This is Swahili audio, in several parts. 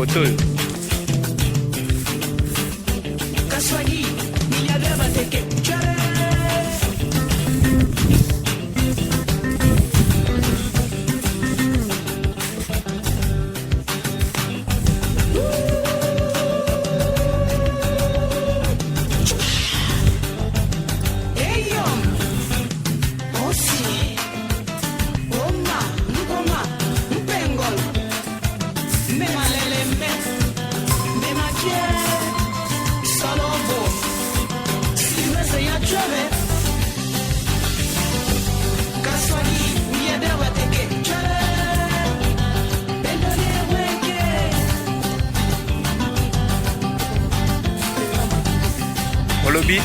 photo. Kaswagi, milliardaire bateke. Au lobby.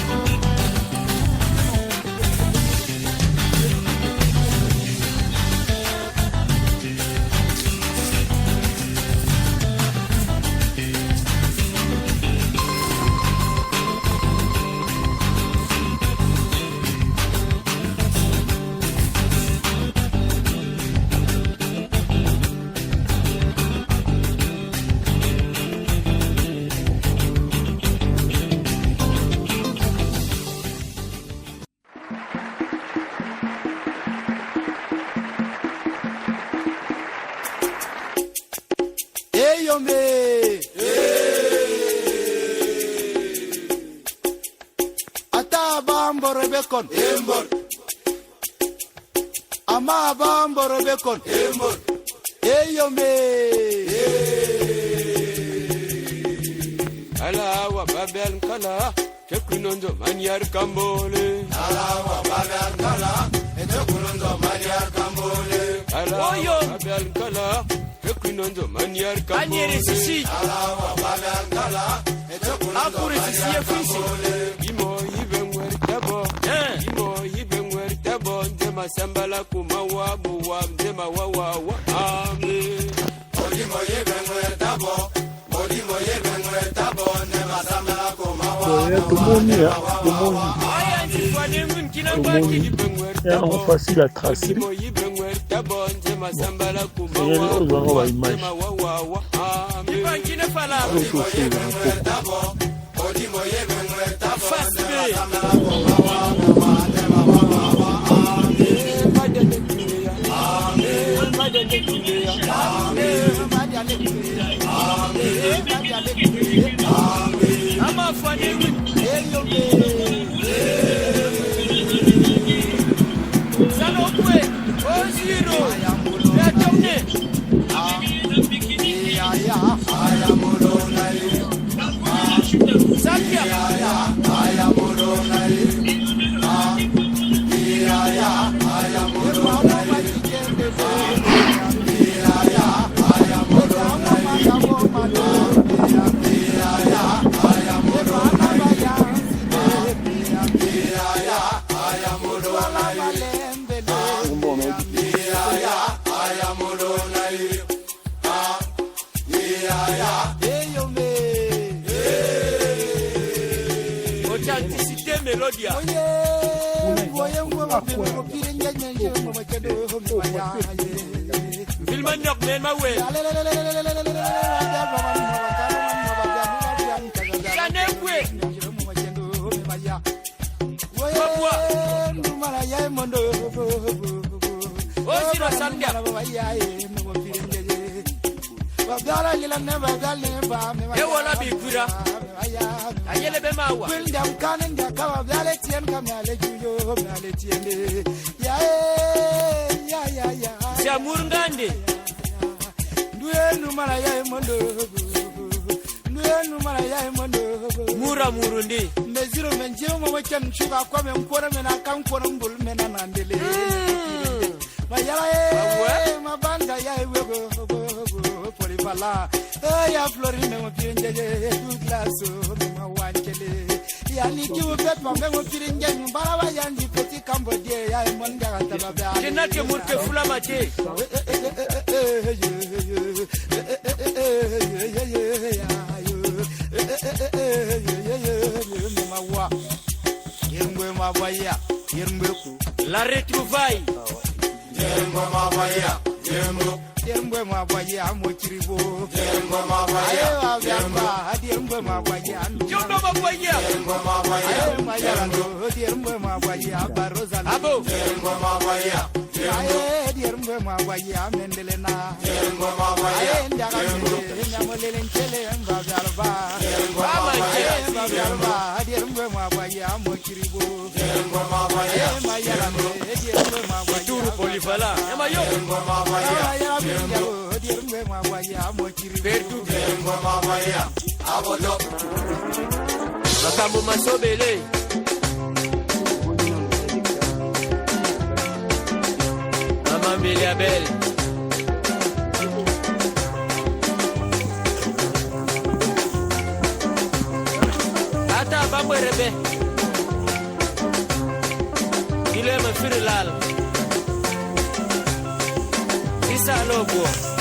Ata bambo rebekon embor ama bambo rebekon embor eyombe ala wa babel kala kekunonzo maniar kambole ala wa babel kala kekunonzo maniar kambole ala wa babel kala kekunonzo maniar kambole ala wa babel kala kekunonzo maniar kambole imo yibenwer tabo imo yibenwer tabo ndema sambala kumawa buwa ndema wawa wa amen imo yibenwer tabo imo yibenwer tabo ndema sambala kumawa C'est facile à tracer. La retrouvaille. Yermbo mgbe ma gwaye amochiribo ngoma baya ayamba adir mgbe ma gwaye anu Yondo magwaya. ngoma baya mayarando adir mgbe ma gwaye abaroza Abo. ngoma baya adir mgbe ma gwaye amendelena ngoma baya ndaga mele nyamolele nchele mbagalba Mama mbagalba adir mgbe ma gwaye amochiribo ngoma baya mayarando adir mgbe ma gwaye Turu polifala. Ema yo. ngoma baya adir mgbe ma gwaye amochiribo Perdu. ngoma baya aboto Makambo masobele. Mama Meliabel. Ata babwerebe. Ile me firlal. Isa lobo.